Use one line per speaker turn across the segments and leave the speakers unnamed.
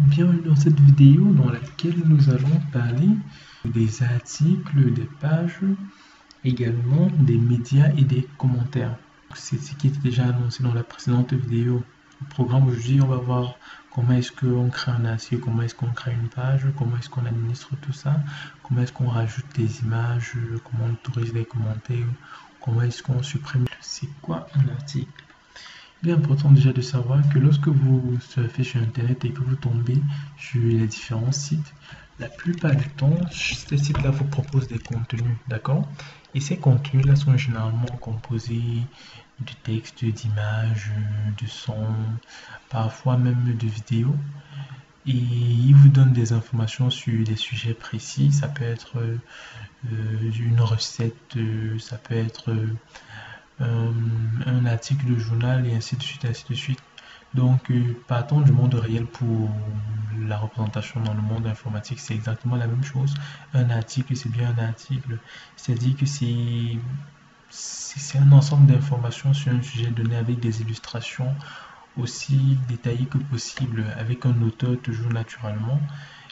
Bienvenue dans cette vidéo dans laquelle nous allons parler des articles, des pages, également des médias et des commentaires. C'est ce qui était déjà annoncé dans la précédente vidéo. Au programme aujourd'hui, on va voir comment est-ce qu'on crée un article, comment est-ce qu'on crée une page, comment est-ce qu'on administre tout ça, comment est-ce qu'on rajoute des images, comment on autorise les commentaires, comment est-ce qu'on supprime. C'est quoi un article? Il est important déjà de savoir que lorsque vous surfez sur Internet et que vous tombez sur les différents sites, la plupart du temps, ces sites-là vous proposent des contenus, d'accord? Et ces contenus-là sont généralement composés de textes, d'images, de sons, parfois même de vidéos. Et ils vous donnent des informations sur des sujets précis. Ça peut être une recette, ça peut être un article de journal et ainsi de suite, ainsi de suite. Donc, partons du monde réel pour la représentation dans le monde informatique, c'est exactement la même chose. Un article, c'est bien un article. C'est-à-dire que c'est un ensemble d'informations sur un sujet donné avec des illustrations aussi détaillées que possible, avec un auteur toujours naturellement,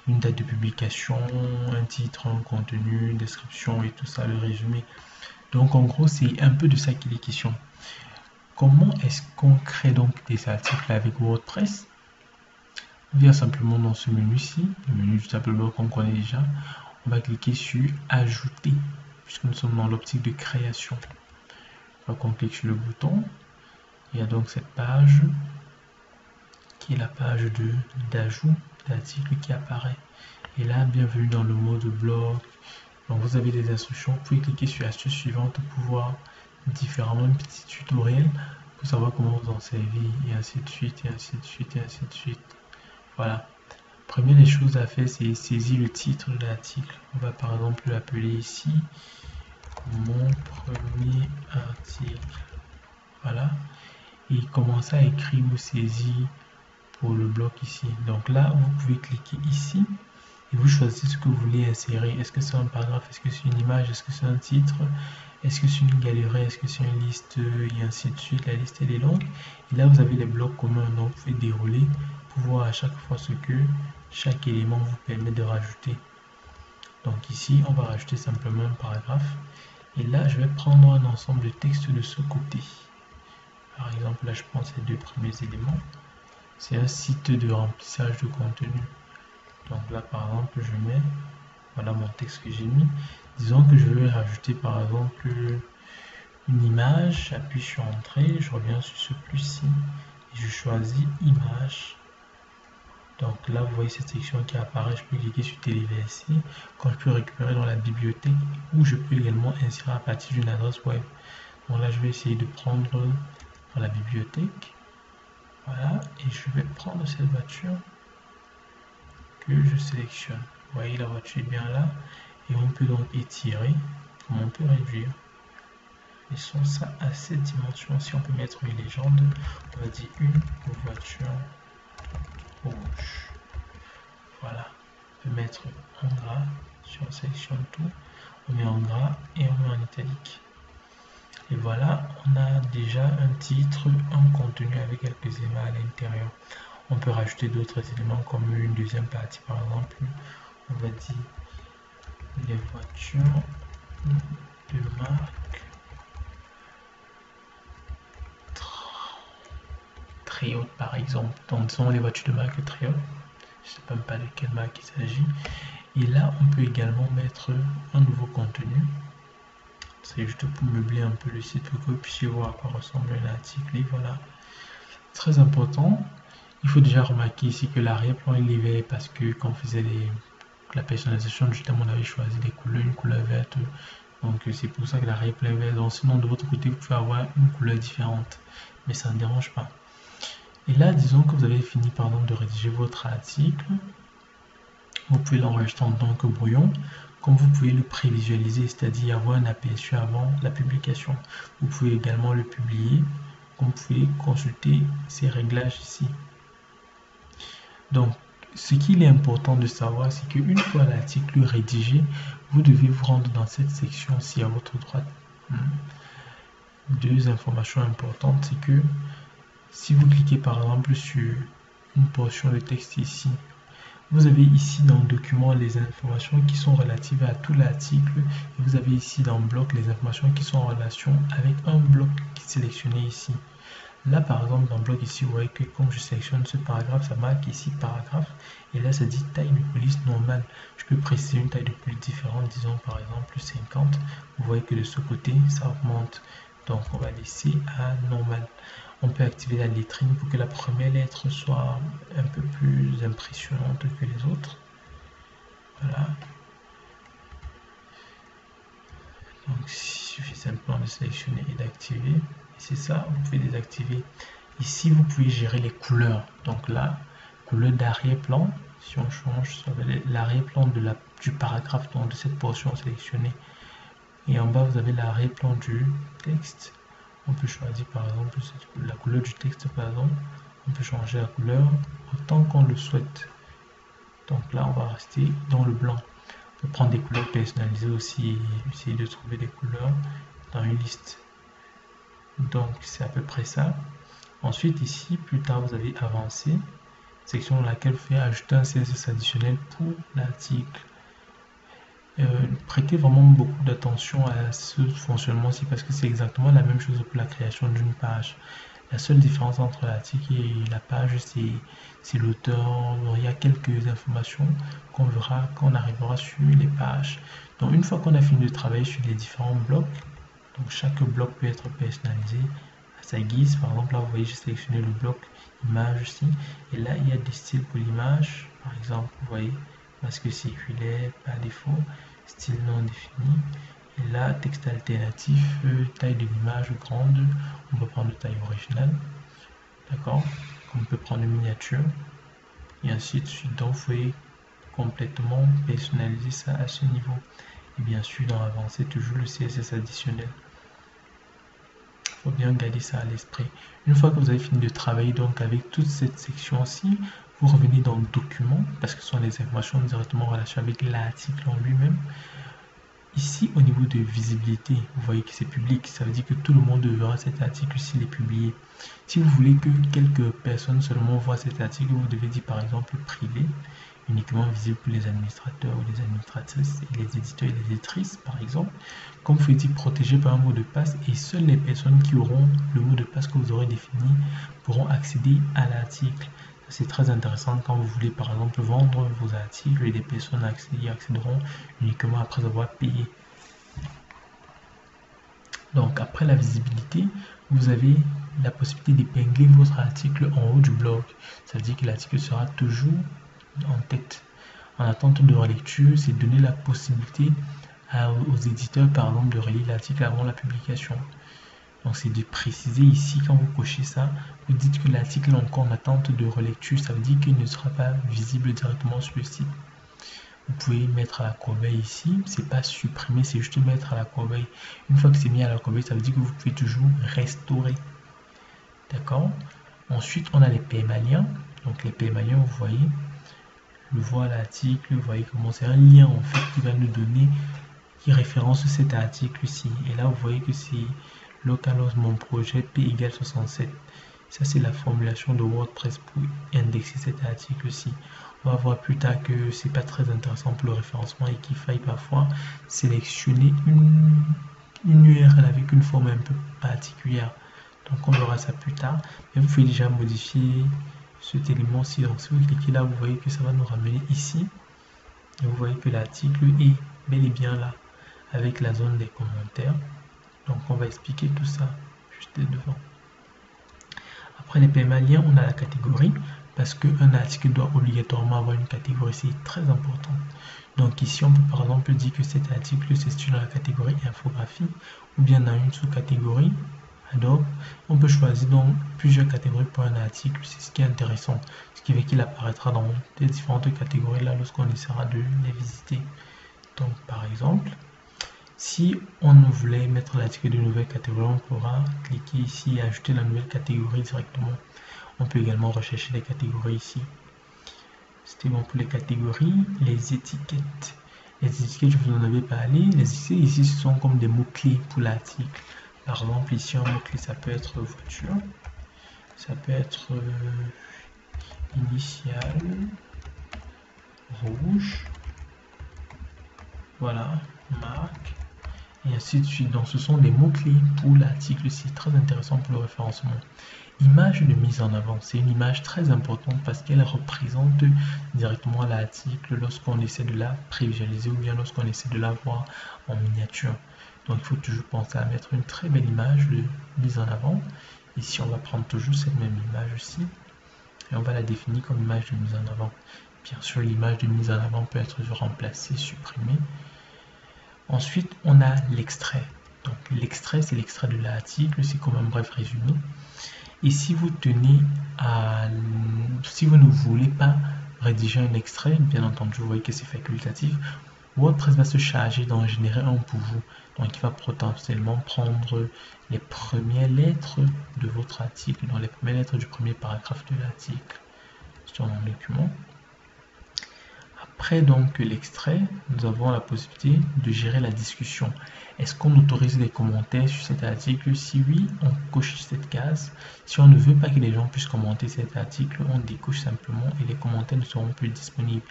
une date de publication, un titre, un contenu, une description et tout ça, le résumé. Donc en gros, c'est un peu de ça qu'il est question. Comment est-ce qu'on crée donc des articles avec WordPress? On vient simplement dans ce menu-ci, le menu du tableau blanc qu'on connaît déjà. On va cliquer sur Ajouter, puisque nous sommes dans l'optique de création. Une fois qu'on clique sur le bouton, il y a donc cette page, qui est la page d'ajout d'articles qui apparaît. Et là, bienvenue dans le mode blog. Donc vous avez des instructions, vous pouvez cliquer sur l'astuce suivante pour voir différemment un petit tutoriel pour savoir comment vous en servir et ainsi de suite et ainsi de suite et ainsi de suite. Voilà. Première des choses à faire, c'est saisir le titre de l'article. On va par exemple l'appeler ici mon premier article. Voilà. Et commencer à écrire ou saisir pour le bloc ici. Donc là, vous pouvez cliquer ici et vous choisissez ce que vous voulez insérer. Est-ce que c'est un paragraphe? Est-ce que c'est une image? Est-ce que c'est un titre? Est-ce que c'est une galerie? Est-ce que c'est une liste? Et ainsi de suite. La liste elle est longue. Et là, vous avez les blocs communs. Donc, vous pouvez dérouler pour voir à chaque fois ce que chaque élément vous permet de rajouter. Donc ici, on va rajouter simplement un paragraphe. Et là, je vais prendre un ensemble de textes de ce côté. Par exemple, là, je prends ces deux premiers éléments. C'est un site de remplissage de contenu. Donc là, par exemple, je mets, voilà mon texte que j'ai mis. Disons que je veux rajouter par exemple une image, j'appuie sur Entrée, je reviens sur ce plus-ci et je choisis Image. Donc là, vous voyez cette section qui apparaît, je peux cliquer sur Téléverser, quand je peux récupérer dans la bibliothèque ou je peux également insérer à partir d'une adresse web. Donc là, je vais essayer de prendre dans la bibliothèque. Voilà, et je vais prendre cette voiture que je sélectionne. Vous voyez, la voiture est bien là. Et on peut donc étirer, comme on peut réduire. Laissons ça à cette dimension. Si on peut mettre une légende, on va dire une voiture rouge. Voilà. On peut mettre en gras. Si on sélectionne tout, on met en gras et on met en italique. Et voilà, on a déjà un titre, un contenu avec quelques éléments à l'intérieur. On peut rajouter d'autres éléments comme une deuxième partie, par exemple. On va dire les voitures de marque très haute, par exemple. Donc, disons les voitures de marque très haute. Je ne sais même pas de quelle marque il s'agit. Et là, on peut également mettre un nouveau contenu. C'est juste pour meubler un peu le site pour que vous puissiez voir à quoi ressemble un article. Et voilà. Très important. Il faut déjà remarquer ici que l'arrière-plan est vert parce que quand on faisait la personnalisation, justement, on avait choisi des couleurs, une couleur verte. Donc c'est pour ça que l'arrière-plan est vert. Donc sinon, de votre côté, vous pouvez avoir une couleur différente. Mais ça ne dérange pas. Et là, disons que vous avez fini, par exemple, de rédiger votre article. Vous pouvez l'enregistrer en tant que brouillon, comme vous pouvez le prévisualiser, c'est-à-dire avoir un aperçu avant la publication. Vous pouvez également le publier, comme vous pouvez consulter ces réglages ici. Donc, ce qu'il est important de savoir, c'est qu'une fois l'article rédigé, vous devez vous rendre dans cette section-ci à votre droite. Deux informations importantes, c'est que si vous cliquez par exemple sur une portion de texte ici, Vous avez ici dans le document les informations qui sont relatives à tout l'article. Et vous avez ici dans le bloc les informations qui sont en relation avec un bloc qui est sélectionné ici. Là, par exemple, dans le bloc ici, vous voyez que comme je sélectionne ce paragraphe, ça marque ici paragraphe. Et là, ça dit taille de police normale. Je peux préciser une taille de police différente, disons par exemple 50. Vous voyez que de ce côté, ça augmente. Donc, on va laisser à normal. On peut activer la lettrine pour que la première lettre soit un peu plus impressionnante que les autres. Voilà. Donc, il suffit simplement de sélectionner et d'activer. Et c'est ça, vous pouvez désactiver. Ici, vous pouvez gérer les couleurs. Donc là, couleur d'arrière-plan. Si on change, ça va l'arrière-plan du paragraphe, donc de cette portion sélectionnée. Et en bas, vous avez l'arrière-plan du texte. On peut choisir par exemple la couleur du texte, par exemple. On peut changer la couleur autant qu'on le souhaite. Donc là, on va rester dans le blanc. On peut prendre des couleurs personnalisées aussi et essayer de trouver des couleurs dans une liste. Donc c'est à peu près ça. Ensuite ici, plus tard, vous avez avancé, section dans laquelle vous pouvez ajouter un CSS additionnel pour l'article. Prêtez vraiment beaucoup d'attention à ce fonctionnement-ci parce que c'est exactement la même chose pour la création d'une page. La seule différence entre l'article et la page, c'est l'auteur. Il y a quelques informations qu'on verra quand on arrivera sur les pages. Donc une fois qu'on a fini de travailler sur les différents blocs, donc chaque bloc peut être personnalisé à sa guise. Par exemple, là vous voyez, j'ai sélectionné le bloc image ici. Et là, il y a des styles pour l'image. Par exemple, vous voyez, masque circulaire, par défaut, style non défini. Et là, texte alternatif, taille de l'image grande, on peut prendre taille originale, d'accord. On peut prendre une miniature, et ainsi de suite. Donc, vous pouvez complètement personnaliser ça à ce niveau. Et bien sûr, dans l'avancée, toujours le CSS additionnel. Il faut bien garder ça à l'esprit. Une fois que vous avez fini de travailler donc avec toute cette section-ci, vous revenez dans le document, parce que ce sont les informations directement en relation avec l'article en lui-même. Ici, au niveau de visibilité, vous voyez que c'est public. Ça veut dire que tout le monde verra cet article s'il est publié. Si vous voulez que quelques personnes seulement voient cet article, vous devez dire par exemple privé, uniquement visible pour les administrateurs ou les administratrices et les éditeurs et les éditrices, par exemple. Comme vous pouvez dire protégé par un mot de passe et seules les personnes qui auront le mot de passe que vous aurez défini pourront accéder à l'article. C'est très intéressant quand vous voulez par exemple vendre vos articles et des personnes y accéderont uniquement après avoir payé. Donc après la visibilité, vous avez la possibilité d'épingler votre article en haut du blog. Ça veut dire que l'article sera toujours en tête. En attente de relecture, c'est donner la possibilité aux éditeurs par exemple de relire l'article avant la publication. Donc c'est de préciser ici, quand vous cochez ça, vous dites que l'article est encore en attente de relecture, ça veut dire qu'il ne sera pas visible directement sur le site. Vous pouvez mettre à la corbeille ici, c'est pas supprimer, c'est juste mettre à la corbeille. Une fois que c'est mis à la corbeille, ça veut dire que vous pouvez toujours restaurer. D'accord? Ensuite, on a les permaliens. Donc les permaliens, vous voyez, je vois l'article, vous voyez comment c'est un lien en fait qui va nous donner, qui référence cet article ici. Et là, vous voyez que c'est localhost mon projet p égale 67. Ça, c'est la formulation de WordPress pour indexer cet article-ci. On va voir plus tard que c'est pas très intéressant pour le référencement et qu'il faille parfois sélectionner une URL avec une forme un peu particulière. Donc, on verra ça plus tard. Mais vous pouvez déjà modifier cet élément-ci. Donc, si vous cliquez là, vous voyez que ça va nous ramener ici. Et vous voyez que l'article est bel et bien là, avec la zone des commentaires. Donc on va expliquer tout ça juste devant. Après les permaliens, on a la catégorie parce qu'un article doit obligatoirement avoir une catégorie, c'est très important. Donc ici on peut par exemple dire que cet article se situe dans la catégorie infographie ou bien dans une sous-catégorie Adobe. On peut choisir donc plusieurs catégories pour un article, c'est ce qui est intéressant, ce qui fait qu'il apparaîtra dans les différentes catégories là lorsqu'on essaiera de les visiter. Donc par exemple, si on voulait mettre l'article de nouvelle catégorie, on pourra cliquer ici et ajouter la nouvelle catégorie directement. On peut également rechercher les catégories ici. C'était bon pour les catégories. Les étiquettes. Les étiquettes, je vous en avais parlé. Les étiquettes ici, ce sont comme des mots-clés pour l'article. Par exemple, ici, un mot-clé, ça peut être voiture. Ça peut être initial. rouge. Voilà, marque. Et ainsi de suite. Donc, ce sont des mots-clés pour l'article. C'est très intéressant pour le référencement. Image de mise en avant. C'est une image très importante parce qu'elle représente directement l'article lorsqu'on essaie de la prévisualiser ou bien lorsqu'on essaie de la voir en miniature. Donc, il faut toujours penser à mettre une très belle image de mise en avant. Ici, on va prendre toujours cette même image aussi et on va la définir comme image de mise en avant. Bien sûr, l'image de mise en avant peut être remplacée, supprimée. Ensuite, on a l'extrait. Donc, l'extrait, c'est l'extrait de l'article, c'est comme un bref résumé. Et si vous tenez à... Si vous ne voulez pas rédiger un extrait, bien entendu, vous voyez que c'est facultatif, WordPress va se charger d'en générer un pour vous. Donc, il va potentiellement prendre les premières lettres de votre article, donc les premières lettres du premier paragraphe de l'article sur mon document. Après donc l'extrait, nous avons la possibilité de gérer la discussion. Est-ce qu'on autorise les commentaires sur cet article? Si oui, on coche cette case. Si on ne veut pas que les gens puissent commenter cet article, on décoche simplement et les commentaires ne seront plus disponibles.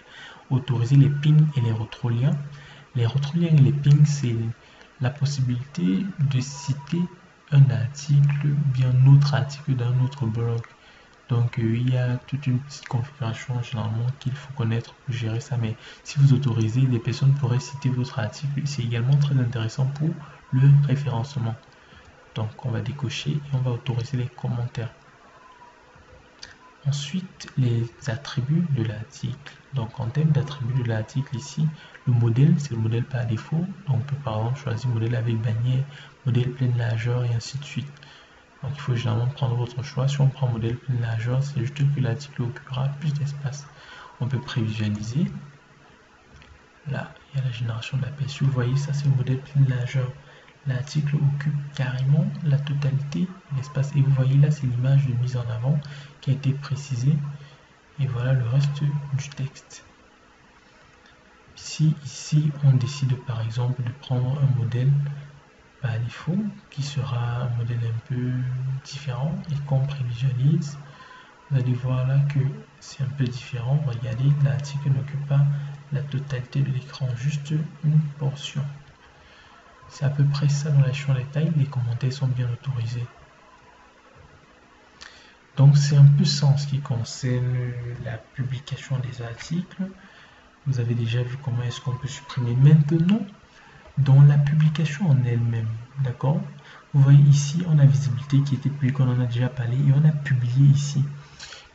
Autoriser les pings et les retroliens. Les retroliens et les pings, c'est la possibilité de citer un article ou bien un autre article d'un autre blog. Donc, il y a toute une petite configuration généralement qu'il faut connaître pour gérer ça. Mais si vous autorisez, les personnes pourraient citer votre article. C'est également très intéressant pour le référencement. Donc, on va décocher et on va autoriser les commentaires. Ensuite, les attributs de l'article. Donc, en termes d'attributs de l'article ici, le modèle, c'est le modèle par défaut. Donc, on peut par exemple choisir modèle avec bannière, modèle pleine largeur et ainsi de suite. Donc, il faut généralement prendre votre choix. Si on prend modèle pleine largeur, c'est juste que l'article occupera plus d'espace. On peut prévisualiser. Là, il y a la génération d'aperçu. Vous voyez, ça, c'est le modèle pleine largeur. L'article occupe carrément la totalité de l'espace. Et vous voyez, là, c'est l'image de mise en avant qui a été précisée. Et voilà le reste du texte. Si ici, on décide par exemple de prendre un modèle par défaut, qui sera un modèle un peu différent et qu'on prévisualise, vous allez voir là que c'est un peu différent. Regardez, l'article n'occupe pas la totalité de l'écran, juste une portion. C'est à peu près ça dans la chambre détail. Les commentaires sont bien autorisés. Donc c'est un peu ça en ce qui concerne la publication des articles. Vous avez déjà vu comment est-ce qu'on peut supprimer. Maintenant, dans la publication en elle-même, d'accord? Vous voyez ici, on a visibilité qui était publiée, on en a déjà parlé, et on a publié ici.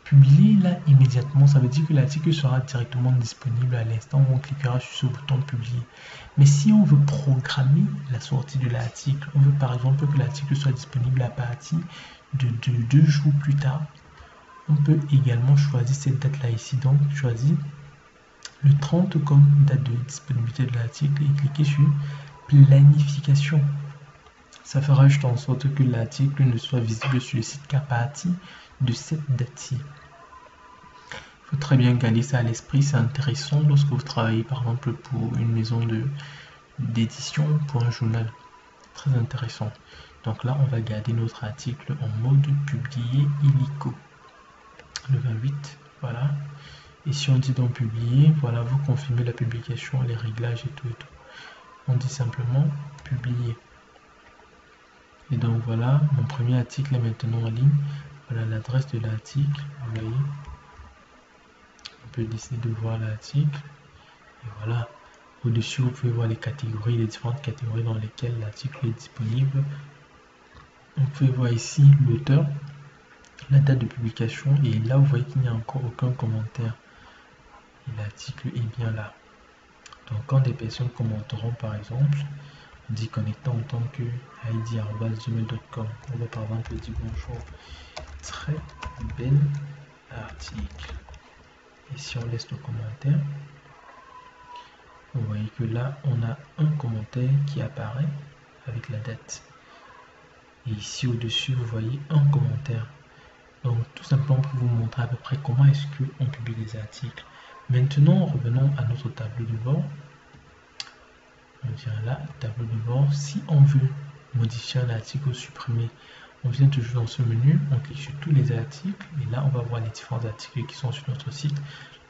Publier là immédiatement, ça veut dire que l'article sera directement disponible à l'instant où on cliquera sur ce bouton publier. Mais si on veut programmer la sortie de l'article, on veut par exemple que l'article soit disponible à partir de 2 jours plus tard, on peut également choisir cette date là ici. Donc choisir le 30 comme date de disponibilité de l'article et cliquer sur planification. Ça fera juste en sorte que l'article ne soit visible sur le site qu'à partir de cette date-ci. Il faut très bien garder ça à l'esprit, c'est intéressant lorsque vous travaillez par exemple pour une maison d'édition, pour un journal. Très intéressant. Donc là, on va garder notre article en mode publier illico. Le 28, voilà. Et si on dit donc publier, voilà, vous confirmez la publication, les réglages et tout et tout. On dit simplement publier. Et donc voilà, mon premier article est maintenant en ligne. Voilà l'adresse de l'article, vous voyez. On peut décider de voir l'article. Et voilà, au-dessus, vous pouvez voir les catégories, les différentes catégories dans lesquelles l'article est disponible. Vous pouvez voir ici l'auteur, la date de publication. Et là, vous voyez qu'il n'y a encore aucun commentaire. Et l'article est bien là. Donc quand des personnes commenteront par exemple, on dit connectant en tant que id@gmail.com. On va par exemple dire bonjour, très bel article. Et si on laisse le commentaire, vous voyez que là on a un commentaire qui apparaît avec la date. Et ici au-dessus vous voyez un commentaire. Donc tout simplement pour vous montrer à peu près comment est-ce qu'on publie les articles. Maintenant, revenons à notre tableau de bord. On dirait là, tableau de bord. Si on veut modifier un article ou supprimer, On vient toujours dans ce menu, on clique sur tous les articles et là on va voir les différents articles qui sont sur notre site.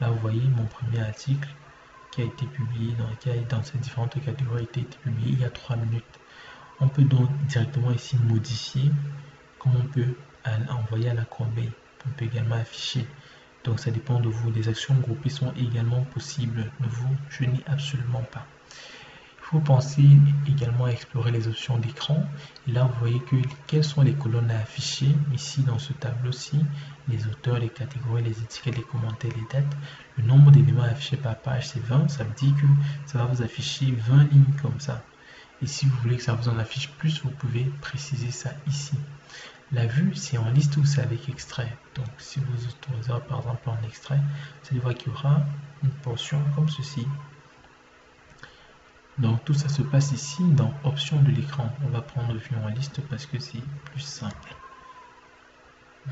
Là vous voyez mon premier article qui a été publié, dans ces différentes catégories a été publié il y a 3 minutes. On peut donc directement ici modifier, comme on peut envoyer à la corbeille. On peut également afficher. Donc ça dépend de vous. Les actions groupées sont également possibles. Ne vous gênez absolument pas. Il faut penser également à explorer les options d'écran. Et là, vous voyez quelles sont les colonnes à afficher. Ici, dans ce tableau-ci, les auteurs, les catégories, les étiquettes, les commentaires, les dates. Le nombre d'éléments affichés par page, c'est 20. Ça veut dire que ça va vous afficher 20 lignes comme ça. Et si vous voulez que ça vous en affiche plus, vous pouvez préciser ça ici. La vue, c'est en liste ou c'est avec extrait. Donc, si vous autorisez par exemple en extrait, vous allez voir qu'il y aura une portion comme ceci. Donc, tout ça se passe ici dans options de l'écran. On va prendre vue en liste parce que c'est plus simple.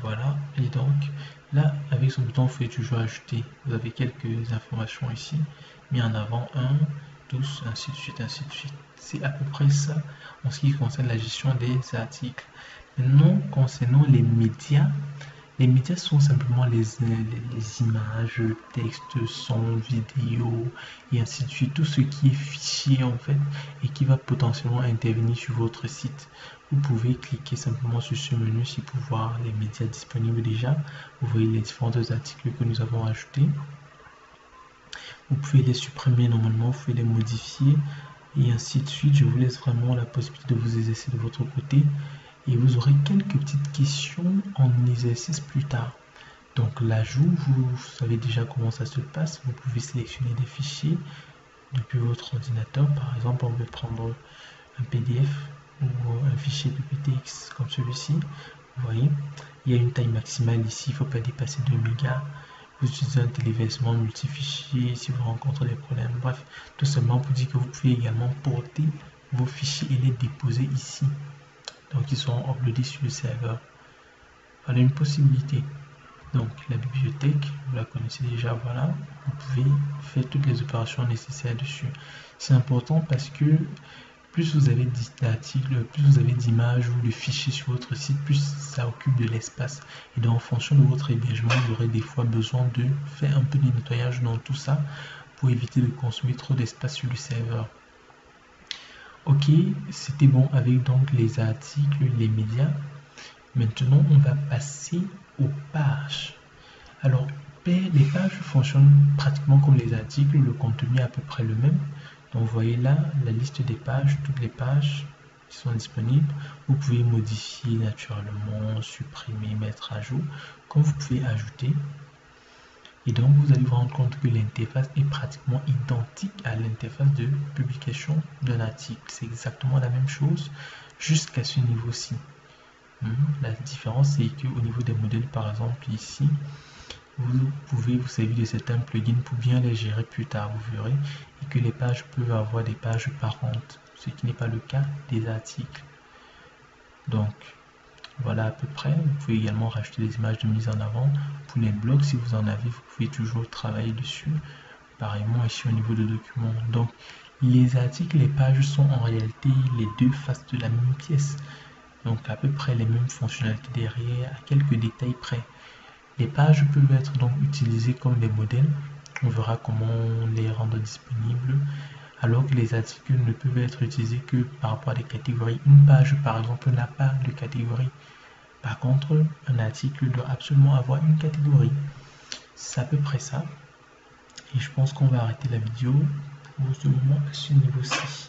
Voilà. Et donc, là, avec ce bouton, vous pouvez toujours ajouter. Vous avez quelques informations ici, mis en avant 1, 12, ainsi de suite, ainsi de suite. C'est à peu près ça en ce qui concerne la gestion des articles. Maintenant, concernant les médias sont simplement les images, textes, sons, vidéos et ainsi de suite. Tout ce qui est fichier en fait et qui va potentiellement intervenir sur votre site. Vous pouvez cliquer simplement sur ce menu-ci pour voir les médias disponibles déjà. Vous voyez les différents articles que nous avons ajoutés. Vous pouvez les supprimer normalement, vous pouvez les modifier et ainsi de suite. Je vous laisse vraiment la possibilité de vous exercer de votre côté. Et vous aurez quelques petites questions en exercice plus tard. Donc l'ajout, vous savez déjà comment ça se passe. Vous pouvez sélectionner des fichiers depuis votre ordinateur. Par exemple, on veut prendre un PDF ou un fichier PPTX comme celui-ci. Vous voyez, il y a une taille maximale ici, il ne faut pas dépasser 2 mégas. Vous utilisez un téléversement multifichier si vous rencontrez des problèmes. Bref, tout simplement pour dire que vous pouvez également porter vos fichiers et les déposer ici. Donc ils seront uploadés sur le serveur. Voilà une possibilité. Donc la bibliothèque, vous la connaissez déjà, voilà. Vous pouvez faire toutes les opérations nécessaires dessus. C'est important parce que plus vous avez d'articles, plus vous avez d'images ou de fichiers sur votre site, plus ça occupe de l'espace. Et donc en fonction de votre hébergement, vous aurez des fois besoin de faire un peu de nettoyage dans tout ça pour éviter de consommer trop d'espace sur le serveur. Ok, c'était bon avec donc les articles, les médias. Maintenant, on va passer aux pages. Alors, les pages fonctionnent pratiquement comme les articles, le contenu est à peu près le même. Donc, vous voyez là la liste des pages, toutes les pages qui sont disponibles. Vous pouvez modifier naturellement, supprimer, mettre à jour, comme vous pouvez ajouter. Et donc, vous allez vous rendre compte que l'interface est pratiquement identique à l'interface de publication d'un article. C'est exactement la même chose jusqu'à ce niveau-ci. La différence, c'est qu'au niveau des modèles, par exemple, ici, vous pouvez vous servir de certains plugins pour bien les gérer plus tard, vous verrez, et que les pages peuvent avoir des pages parentes, ce qui n'est pas le cas des articles. Donc, voilà à peu près. Vous pouvez également rajouter des images de mise en avant. Pour les blogs, si vous en avez, vous pouvez toujours travailler dessus. Pareillement ici au niveau de documents. Donc, les articles, les pages sont en réalité les deux faces de la même pièce. Donc, à peu près les mêmes fonctionnalités derrière, à quelques détails près. Les pages peuvent être donc utilisées comme des modèles. On verra comment les rendre disponibles. Alors que les articles ne peuvent être utilisés que par rapport à des catégories. Une page, par exemple, n'a pas de catégorie. Par contre, un article doit absolument avoir une catégorie. C'est à peu près ça. Et je pense qu'on va arrêter la vidéo pour ce moment à ce niveau-ci.